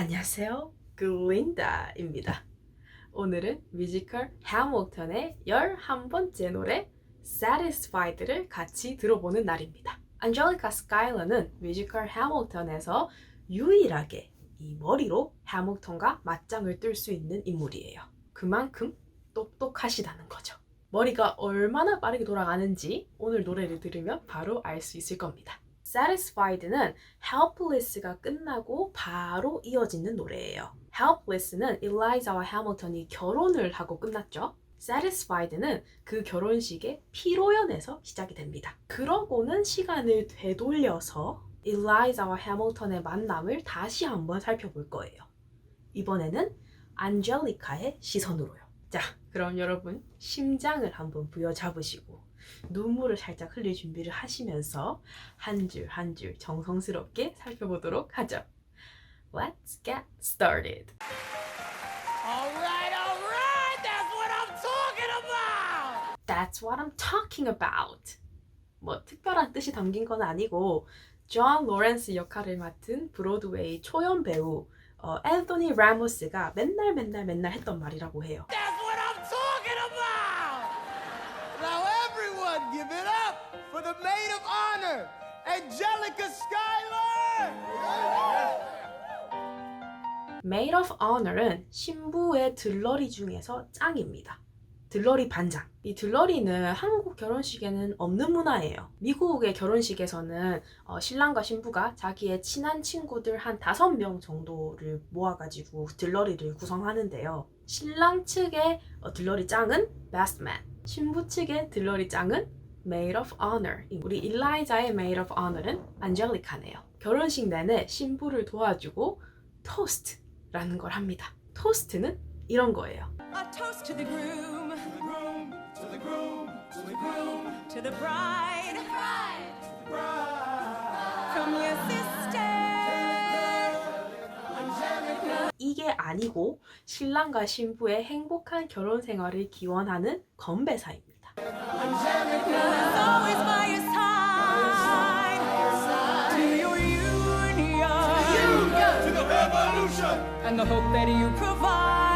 안녕하세요. 글린다입니다. 오늘은 뮤지컬 해밀턴의 11번째 노래 Satisfied를 같이 들어보는 날입니다. 안젤리카 스카일러는 뮤지컬 해밀턴에서 유일하게 이 머리로 해밀턴과 맞짱을 뜰 수 있는 인물이에요. 그만큼 똑똑하시다는 거죠. 머리가 얼마나 빠르게 돌아가는지 오늘 노래를 들으면 바로 알 수 있을 겁니다. Satisfied는 Helpless가 끝나고 바로 이어지는 노래예요. Helpless는 일라이자와 해밀턴이 결혼을 하고 끝났죠. Satisfied는 그 결혼식의 피로연에서 시작이 됩니다. 그러고는 시간을 되돌려서 일라이자와 해밀턴의 만남을 다시 한번 살펴볼 거예요. 이번에는 안젤리카의 시선으로요. 자, 그럼 여러분 심장을 한번 부여잡으시고 눈물을 살짝 흘릴 준비를 하시면서 한 줄 한 줄 정성스럽게 살펴보도록 하죠. Let's get started. Alright, that's what I'm talking about! That's what I'm talking about. 뭐 특별한 뜻이 담긴 건 아니고 존 로렌스 역할을 맡은 브로드웨이 초연 배우 앤토니 라모스가 맨날 했던 말이라고 해요. That's what I'm talking about! Now everyone give it up for the maid of honor, Angelica Schuyler! Maid of Honor은 신부의 들러리 중에서 짱입니다. 들러리 반장. 이 들러리는 한국 결혼식에는 없는 문화예요. 미국의 결혼식에서는 신랑과 신부가 자기의 친한 친구들 한 5명 정도를 모아가지고 들러리를 구성하는데요. 신랑 측의 들러리 짱은 Best Man, 신부 측의 들러리 짱은 Maid of Honor. 우리 일라이자의 Maid of Honor은 안젤리카네요. 결혼식 내내 신부를 도와주고 토스트라는 걸 합니다. 토스트는 이런 거예요. A toast to the groom, To the groom, to the groom, to the groom, to the bride, bride. from your sister. 이게 아니고 신랑과 신부의 행복한 결혼 생활을 기원하는 건배사입니다. Angelica's always by your side. To your union To the revolution! and the hope that you provide.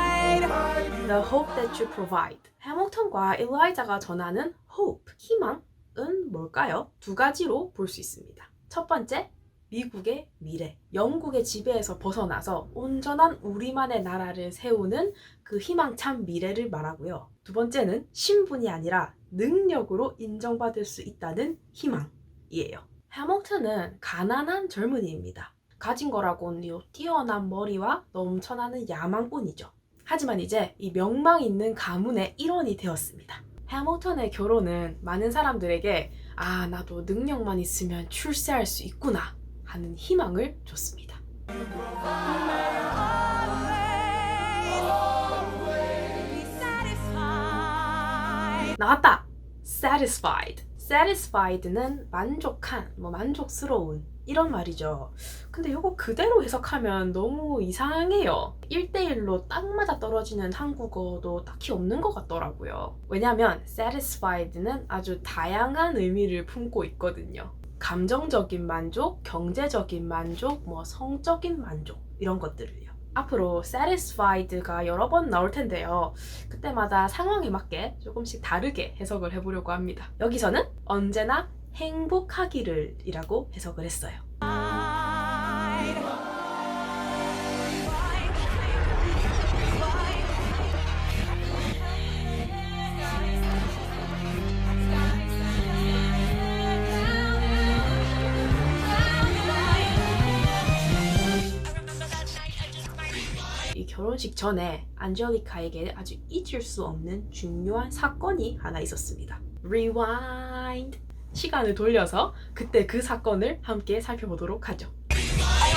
The hope that you provide. 해밀턴과 일라이자가 전하는 hope, 희망은 뭘까요? 두 가지로 볼 수 있습니다. 첫 번째, 미국의 미래. 영국의 지배에서 벗어나서 온전한 우리만의 나라를 세우는 그 희망찬 미래를 말하고요. 두 번째는 신분이 아니라 능력으로 인정받을 수 있다는 희망이에요. 해밀턴은 가난한 젊은이입니다. 가진 거라고는 뛰어난 머리와 넘쳐나는 야망뿐이죠. 하지만 이제 이 명망 있는 가문의 일원이 되었습니다. 해밀턴의 결혼은 많은 사람들에게 나도 능력만 있으면 출세할 수 있구나 하는 희망을 줬습니다. Be satisfied. 나왔다! Satisfied. Satisfied는 만족한, 만족스러운 이런 말이죠. 근데 이거 그대로 해석하면 너무 이상해요. 1대1로 딱 맞아 떨어지는 한국어도 딱히 없는 것 같더라고요. 왜냐면 satisfied는 아주 다양한 의미를 품고 있거든요. 감정적인 만족, 경제적인 만족, 성적인 만족 이런 것들을요. 앞으로 satisfied가 여러 번 나올 텐데요. 그때마다 상황에 맞게 조금씩 다르게 해석을 해보려고 합니다. 여기서는 언제나 행복하기를 이라고 해석을 했어요. 이 결혼식 전에 안젤리카에게 아주 잊을 수 없는 중요한 사건이 하나 있었습니다. Rewind. 시간을 돌려서 그때 그 사건을 함께 살펴보도록 하죠. I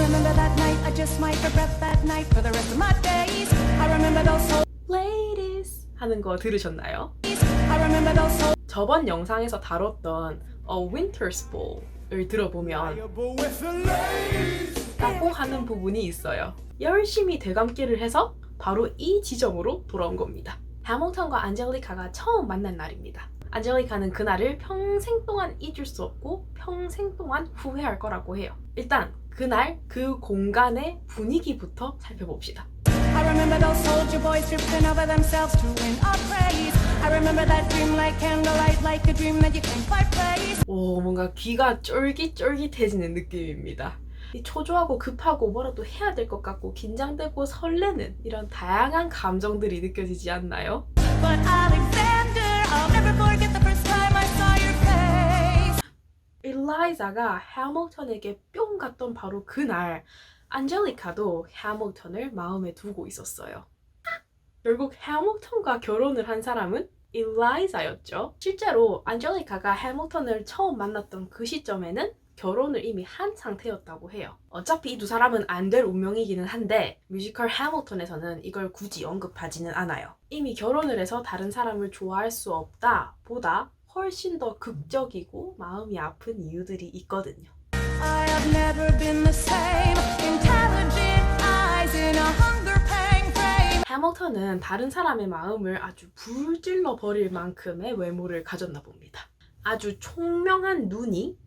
remember that night. I just might regret that night for the rest of my days. I remember those Ladies 하는 거 들으셨나요? I remember those 저번 영상에서 다뤘던 A Winter's Ball을 들어보면 Liable with the ladies! 라고 하는 부분이 있어요. 열심히 대감기를 해서 바로 이 지점으로 돌아온 겁니다. 해밀턴과 안젤리카가 처음 만난 날입니다. 안젤리카는 그날을 평생 동안 잊을 수 없고 평생 동안 후회할 거라고 해요. 일단 그날 그 공간의 분위기부터 살펴봅시다. I remember those soldier boys tripping over themselves to win our praise. I remember that dream like candlelight, like a dream that you can't quite place. 오, 뭔가 귀가 쫄깃쫄깃해지는 느낌입니다. 이 초조하고 급하고 뭐라도 해야 될 것 같고 긴장되고 설레는 이런 다양한 감정들이 느껴지지 않나요? But Alexander, I'll never forget the first time I saw your face. 일라이자가 해밀턴에게 뿅 갔던 바로 그날 안젤리카도 해밀턴을 마음에 두고 있었어요. 결국 해밀턴과 결혼을 한 사람은 일라이자였죠. 실제로 안젤리카가 해밀턴을 처음 만났던 그 시점에는 결혼을 이미 한 상태였다고 해요. 어차피 이 두 사람은 안 될 운명이기는 한데 뮤지컬 해밀턴에서는 이걸 굳이 언급하지는 않아요. 이미 결혼을 해서 다른 사람을 좋아할 수 없다 보다 훨씬 더 극적이고 마음이 아픈 이유들이 있거든요. I have never been the same. Intelligent eyes in a hunger pang frame. 해밀턴은 다른 사람의 마음을 아주 불질러 버릴 만큼의 외모를 가졌나 봅니다. 아주 총명한 눈이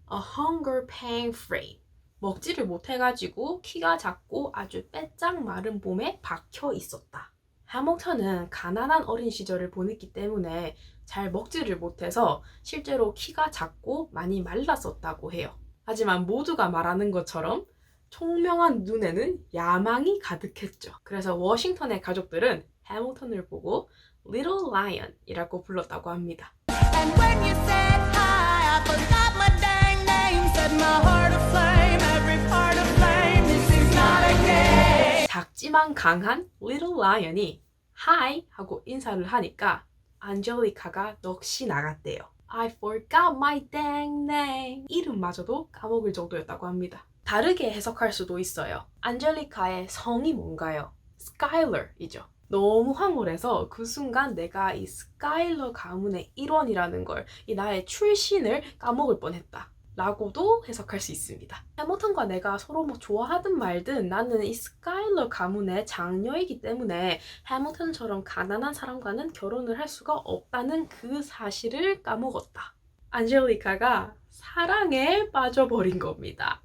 a hunger pang frame. 먹지를 못해가지고 키가 작고 아주 빼짝 마른 몸에 박혀 있었다. 해밀턴은 가난한 어린 시절을 보냈기 때문에 잘 먹지를 못해서 실제로 키가 작고 많이 말랐었다고 해요. 하지만 모두가 말하는 것처럼 총명한 눈에는 야망이 가득했죠. 그래서 워싱턴의 가족들은 해밀턴을 보고 Little Lion이라고 불렀다고 합니다. And when you said hi, I forgot my dang name. Set my heart aflame, every part aflame. This is not a game. 작지만 강한 Little Lion이 Hi 하고 인사를 하니까 안젤리카가 넋이 나갔대요. I forgot my dang name. 이름마저도 까먹을 정도였다고 합니다. 다르게 해석할 수도 있어요. 안젤리카의 성이 뭔가요? Skylar이죠. 너무 황홀해서 그 순간 내가 이 스카일러 가문의 일원이라는 걸, 이 나의 출신을 까먹을 뻔했다 라고도 해석할 수 있습니다. 해밀턴과 내가 서로 뭐 좋아하든 말든 나는 이 스카일러 가문의 장녀이기 때문에 해밀턴처럼 가난한 사람과는 결혼을 할 수가 없다는 그 사실을 까먹었다. 안젤리카가 사랑에 빠져버린 겁니다.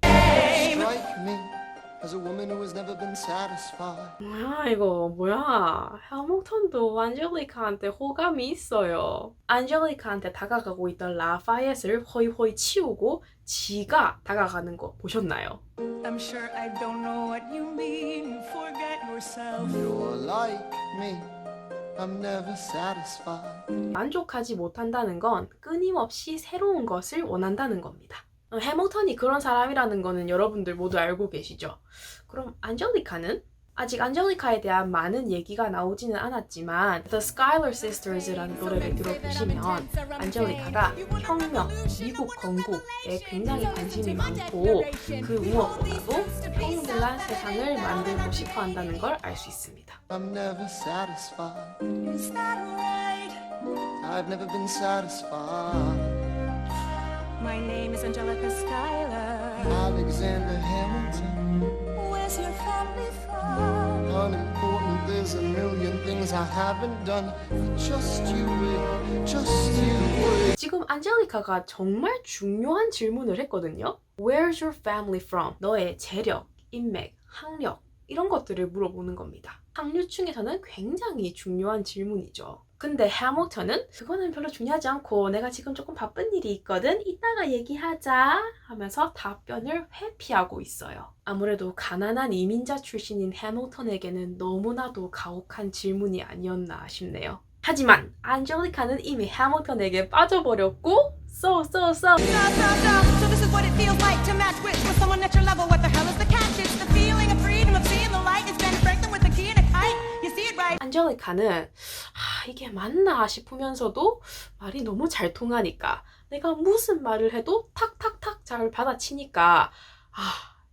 Strike me as a woman who has never been satisfied. 뭐야 이거 뭐야. 해밀턴도 안젤리카한테 호감이 있어요. 안젤리카한테 다가가고 있던 라파옅을 호이호이 치우고 지가 다가가는 거 보셨나요? I'm sure I don't know what you mean. Forget yourself. You're like me. I'm never satisfied. 만족하지 못한다는 건 끊임없이 새로운 것을 원한다는 겁니다. 해밀턴이 그런 사람이라는 거는 여러분들 모두 알고 계시죠? 그럼 안젤리카는? 아직 안젤리카에 대한 많은 얘기가 나오지는 않았지만 The Schuyler Sisters라는 노래를 들어보시면 안젤리카가 혁명, 미국 건국에 굉장히 관심이 많고 그 무엇보다도 평등한 세상을 만들고 싶어 한다는 걸 알 수 있습니다. I'm never satisfied. Is that right? I've never been satisfied. My name is Angelica Schuyler. Alexander Hamilton. Where's your family from? Unimportant, there's a million things I haven't done. Just you wait, just you wait. 지금 안젤리카가 정말 중요한 질문을 했거든요. Where's your family from? 너의 재력, 인맥, 학력 이런 것들을 물어보는 겁니다. 학류층에서는 굉장히 중요한 질문이죠. 근데 해밀턴은 그거는 별로 중요하지 않고 내가 지금 조금 바쁜 일이 있거든? 이따가 얘기하자 하면서 답변을 회피하고 있어요. 아무래도 가난한 이민자 출신인 해밀턴에게는 너무나도 가혹한 질문이 아니었나 싶네요. 하지만 안젤리카는 이미 해밀턴에게 빠져버렸고 So So this is what it feels like to match with someone at your level. What the hell is the catch? It's the feeling of freedom of seeing the light. It's Ben Franklin with the key and a kite. You see it right? 안젤리카는 이게 맞나 싶으면서도 말이 너무 잘 통하니까 내가 무슨 말을 해도 탁탁탁 잘 받아치니까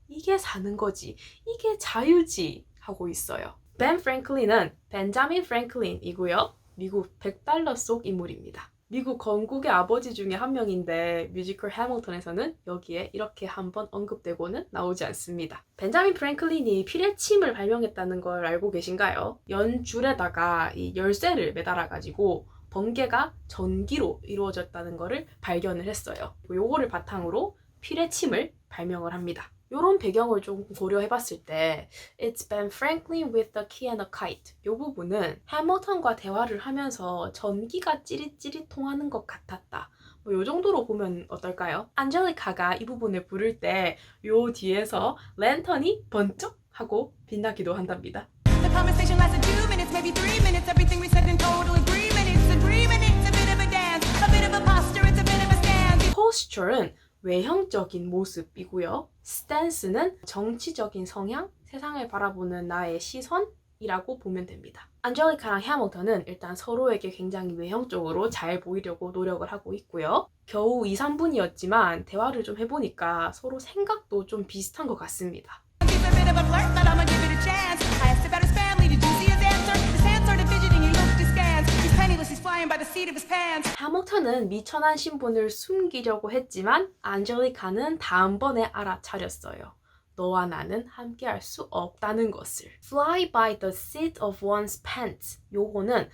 이게 사는 거지, 이게 자유지 하고 있어요. 벤 프랭클린은 벤자민 프랭클린이고요. 미국 $100 속 인물입니다. 미국 건국의 아버지 중에 한 명인데 뮤지컬 해밀턴에서는 여기에 이렇게 한번 언급되고는 나오지 않습니다. 벤자민 프랭클린이 피레침을 발명했다는 걸 알고 계신가요? 연줄에다가 이 열쇠를 매달아가지고 번개가 전기로 이루어졌다는 것을 발견을 했어요. 요거를 바탕으로 피레침을 발명을 합니다. 이런 배경을 좀 고려해봤을 때 It's Ben Franklin with the key and a kite 이 부분은 해밀턴과 대화를 하면서 전기가 찌릿찌릿 통하는 것 같았다. 이 정도로 보면 어떨까요? 안젤리카가 이 부분을 부를 때 요 뒤에서 랜턴이 번쩍 하고 빛나기도 한답니다. The conversation lasted 2 minutes, maybe 3 minutes. Everything we said in total agreement. It's agreement, it's a bit of a dance. A bit of a posture, it's a bit of a stance. posture는 외형적인 모습이고요. stance는 정치적인 성향, 세상을 바라보는 나의 시선이라고 보면 됩니다. 안젤리카랑 해밀턴은 일단 서로에게 굉장히 외형적으로 잘 보이려고 노력을 하고 있고요. 겨우 2, 3분이었지만 대화를 좀 해보니까 서로 생각도 좀 비슷한 것 같습니다. He's a bit of a flirt, but I'ma give it a chance. I asked about his family, did you see his answer? His hands started fidgeting, he looked askance. He's penniless, he's flying by the seat of his pants. 해밀턴은 미천한 신분을 숨기려고 했지만 안젤리카는 다음번에 알아차렸어요. 너와 나는 함께할 수 없다는 것을. Fly by the seat of one's pants. 요거는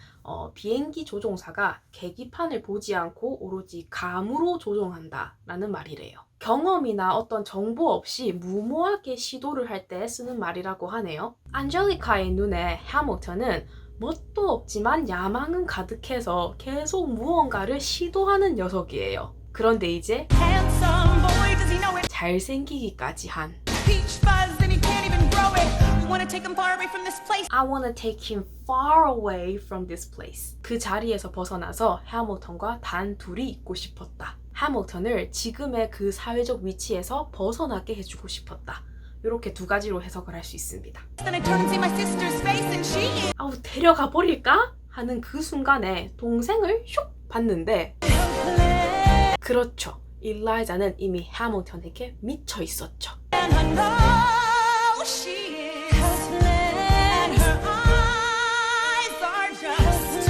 비행기 조종사가 계기판을 보지 않고 오로지 감으로 조종한다 라는 말이래요. 경험이나 어떤 정보 없이 무모하게 시도를 할 때 쓰는 말이라고 하네요. 안젤리카의 눈에 해밀턴은 뭣도 없지만 야망은 가득해서 계속 무언가를 시도하는 녀석이에요. 그런데 이제 Handsome boy, does he know it? 잘생기기까지 한 Peach fuzz, and he can't even grow it. We wanna take him far away from this place. I wanna take him far away from this place. 그 자리에서 벗어나서 해밀턴과 단 둘이 있고 싶었다. 해밀턴을 지금의 그 사회적 위치에서 벗어나게 해주고 싶었다. 이렇게 두 가지로 해석을 할 수 있습니다. Then I turn and see my sister's face, and she is 아우 데려가 버릴까? 하는 그 순간에 동생을 슉 봤는데 그렇죠. 일라이자는 이미 해밀턴에게 미쳐 있었죠. and I know she is. And her eyes are just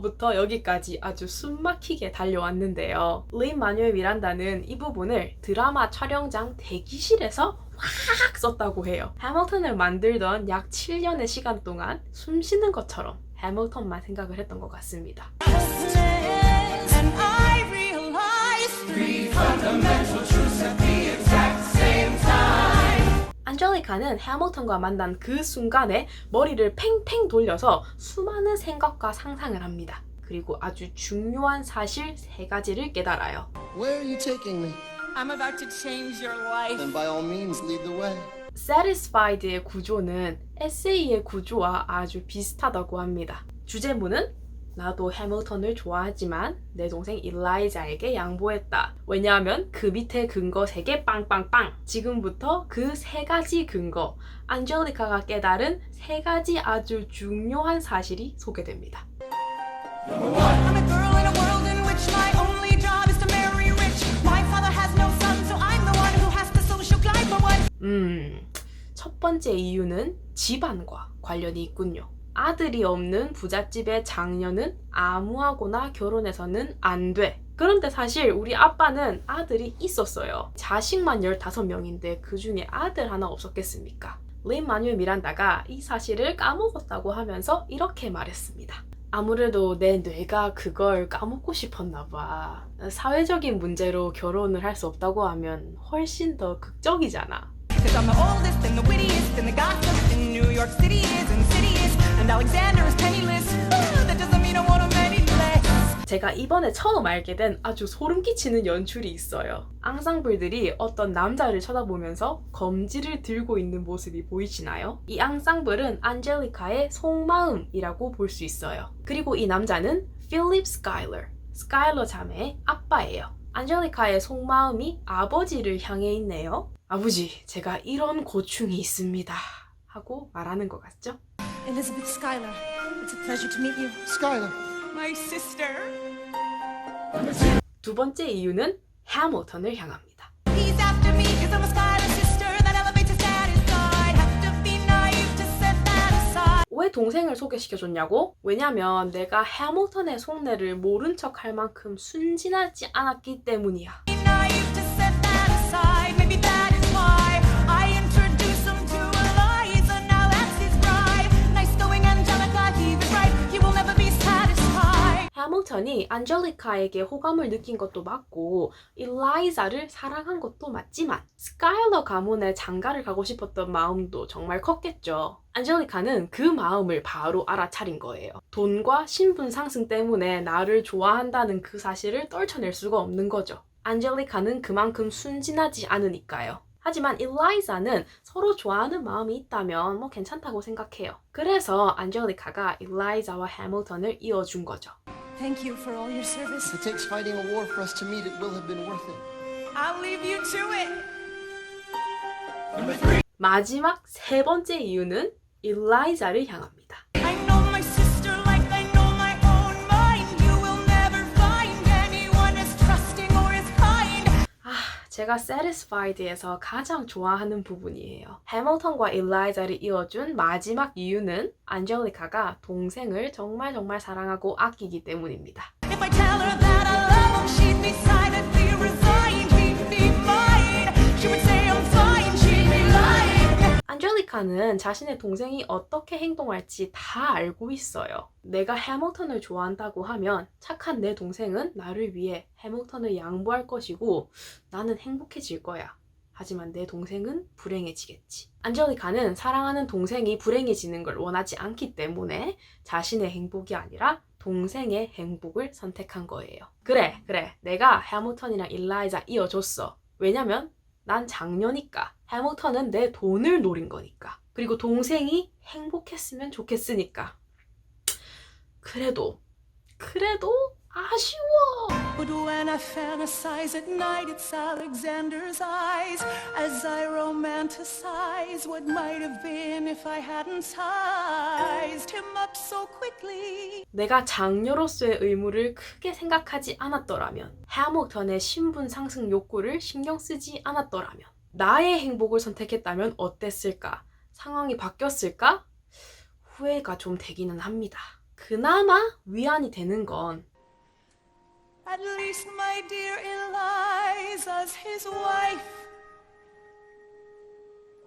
부터 여기까지 아주 숨막히게 달려왔는데요. 린 마뉴엘 미란다는 이 부분을 드라마 촬영장 대기실에서 확 썼다고 해요. 해밀턴을 만들던 약 7년의 시간 동안 숨 쉬는 것처럼 해밀턴만 생각을 했던 것 같습니다. and I realize three fundamental truths at the exact same time. 안젤리카는 해밀턴과 만난 그 순간에 머리를 팽팽 돌려서 수많은 생각과 상상을 합니다. 그리고 아주 중요한 사실 3가지를 깨달아요. Where are you taking me? I'm about to change your life. Then by all means, lead the way. Satisfied의 구조는 에세이의 구조와 아주 비슷하다고 합니다. 주제문은 나도 해밀턴을 좋아하지만 내 동생 일라이자에게 양보했다. 왜냐하면 그 밑에 근거 3개 빵빵빵. 지금부터 그 3가지 근거, 안젤리카가 깨달은 3가지 아주 중요한 사실이 소개됩니다. I'm a girl in a world in which my only job is to marry rich. My father has no son, so I'm the one who has the social guide for one. 첫 번째 이유는 집안과 관련이 있군요. 아들이 없는 부잣집의 장녀는 아무하고나 결혼해서는 안 돼. 그런데 사실 우리 아빠는 아들이 있었어요. 자식만 15명인데 그 중에 아들 하나 없었겠습니까? 린 마뉴엘 미란다가 이 사실을 까먹었다고 하면서 이렇게 말했습니다. 아무래도 내 뇌가 그걸 까먹고 싶었나 봐. 사회적인 문제로 결혼을 할 수 없다고 하면 훨씬 더 극적이잖아. Cause I'm the oldest and the wittiest and the gossip in New York City is insidious. And Alexander is penniless. That doesn't mean I want him any less. 제가 이번에 처음 알게 된 아주 소름 끼치는 연출이 있어요. 앙상블들이 어떤 남자를 쳐다보면서 검지를 들고 있는 모습이 보이시나요? 이 앙상블은 안젤리카의 속마음이라고 볼 수 있어요. 그리고 이 남자는 필립 스카일러 자매의 아빠예요. 안젤리카의 속마음이 아버지를 향해 있네요. 아버지, 제가 이런 고충이 있습니다. 하고 말하는 것 같죠? Elizabeth Schuyler, it's a pleasure to meet you. Skylar. My sister. 두 번째 이유는 해밀턴을 향합니다. He's after me cause I'm a Schuyler sister. That elevates his satisfied. Have to be naive to set that aside. 왜 동생을 소개시켜줬냐고? 왜냐면 내가 해밀턴의 속내를 모른 척 할 만큼 순진하지 않았기 때문이야. Be naive to set that aside. Maybe that is why I introduce him to Eliza. Now that's his bride. Nice going Angelica, he was right. You will never be satisfied. 해밀턴이 안젤리카에게 호감을 느낀 것도 맞고 일라이자를 사랑한 것도 맞지만 스카일러 가문의 장가를 가고 싶었던 마음도 정말 컸겠죠. 안젤리카는 그 마음을 바로 알아차린 거예요. 돈과 신분 상승 때문에 나를 좋아한다는 그 사실을 떨쳐낼 수가 없는 거죠. 안젤리카는 그만큼 순진하지 않으니까요. 하지만 일라이자는 서로 좋아하는 마음이 있다면 뭐 괜찮다고 생각해요. 그래서 안젤리카가 일라이자와 해밀턴을 이어준 거죠. Thank you for all your service. If it takes fighting a war for us to meet, it will have been worth it. I'll leave you to it. 마지막 세 번째 이유는 일라이자를 향합니다. I know my sister like I know my own mind. You will never find anyone as trusting or as kind. 제가 Satisfied에서 가장 좋아하는 부분이에요. 해밀턴과 일라이자를 이어준 마지막 이유는 안젤리카가 동생을 정말 사랑하고 아끼기 때문입니다. If I tell her that I love him, she'd be silently resigned. He'd be mine. She would say I'm fine. She'd be lying. 안젤리카는 자신의 동생이 어떻게 행동할지 다 알고 있어요. 내가 해밀턴을 좋아한다고 하면 착한 내 동생은 나를 위해 해밀턴을 양보할 것이고 나는 행복해질 거야. 하지만 내 동생은 불행해지겠지. 안젤리카는 사랑하는 동생이 불행해지는 걸 원하지 않기 때문에 자신의 행복이 아니라 동생의 행복을 선택한 거예요. 그래. 내가 해밀턴이랑 일라이자 이어줬어. 왜냐면 난 장녀니까. 해밀턴은 내 돈을 노린 거니까. 그리고 동생이 행복했으면 좋겠으니까. 그래도 아쉬워. But when I fantasize at night, it's Alexander's eyes as I romanticize what might have been if I hadn't sized him up so quickly. 내가 장녀로서의 의무를 크게 생각하지 않았더라면, 해밀턴의 신분 상승 욕구를 신경 쓰지 않았더라면, 나의 행복을 선택했다면 어땠을까? 상황이 바뀌었을까? 후회가 좀 되기는 합니다. 그나마 위안이 되는 건 At least my dear Eliza's his wife.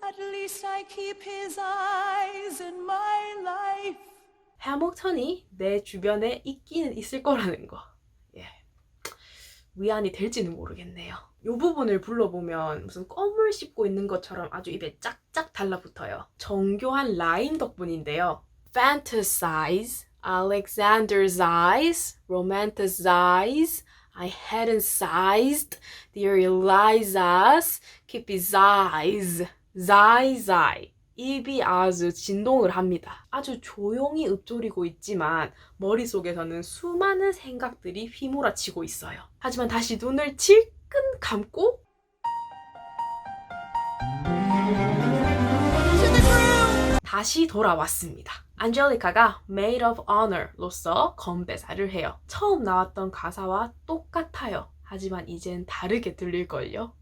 At least I keep his eyes in my life. 해밀턴이 내 주변에 있기는 있을 거라는 거. 위안이 될지는 모르겠네요. 이 부분을 불러보면 무슨 껌을 씹고 있는 것처럼 아주 입에 짝짝 달라붙어요. 정교한 라임 덕분인데요. Fantasize, Alexander's eyes, romanticize, I hadn't sized, dear Eliza's, keep his eyes, zai. 입이 아주 진동을 합니다. 아주 조용히 읊조리고 있지만 머릿속에서는 수많은 생각들이 휘몰아치고 있어요. 하지만 다시 눈을 질끈 감고 다시 돌아왔습니다. 안젤리카가 Maid of Honor로서 건배사를 해요. 처음 나왔던 가사와 똑같아요. 하지만 이젠 다르게 들릴걸요.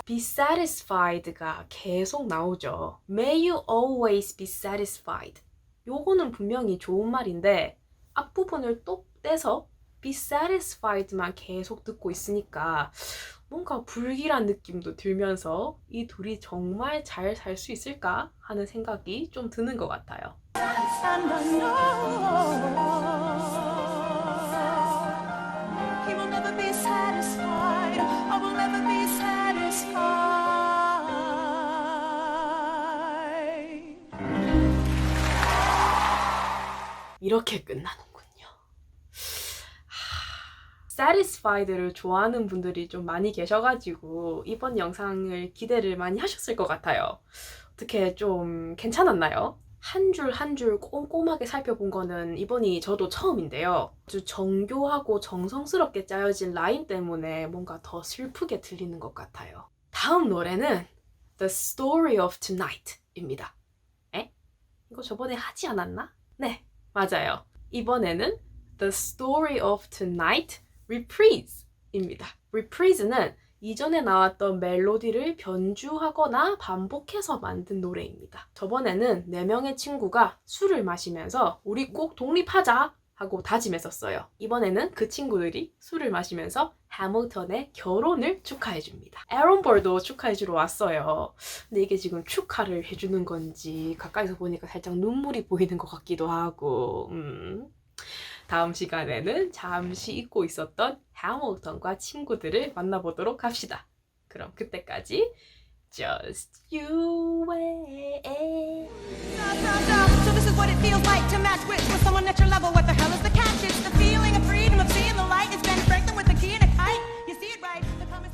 Be satisfied가 계속 나오죠. May you always be satisfied. 요거는 분명히 좋은 말인데 앞부분을 똑 떼서 be satisfied만 계속 듣고 있으니까 뭔가 불길한 느낌도 들면서 이 둘이 정말 잘 살 수 있을까 하는 생각이 좀 드는 것 같아요. And I know he will never be satisfied. I will never be satisfied. 이렇게 끝나는군요. Satisfied를 좋아하는 분들이 좀 많이 계셔가지고 이번 영상을 기대를 많이 하셨을 것 같아요. 어떻게 좀 괜찮았나요? 한 줄 한 줄 꼼꼼하게 살펴본 거는 이번이 저도 처음인데요. 아주 정교하고 정성스럽게 짜여진 라인 때문에 뭔가 더 슬프게 들리는 것 같아요. 다음 노래는 The Story of Tonight입니다. 에? 이거 저번에 하지 않았나? 네, 맞아요. 이번에는 The Story of Tonight Reprise입니다. Reprise는 이전에 나왔던 멜로디를 변주하거나 반복해서 만든 노래입니다. 저번에는 4명의 친구가 술을 마시면서 우리 꼭 독립하자 하고 다짐했었어요. 이번에는 그 친구들이 술을 마시면서 해밀턴의 결혼을 축하해줍니다. 에런볼도 축하해주러 왔어요. 근데 이게 지금 축하를 해주는 건지 가까이서 보니까 살짝 눈물이 보이는 것 같기도 하고 다음 시간에는 잠시 잊고 있었던 해밀턴과 친구들을 만나보도록 합시다. 그럼 그때까지 Just you wait. So this is what it feels like to match with someone at your level. What the hell is the catch? It's the feeling of freedom of seeing the light. It's Ben Franklin with the key to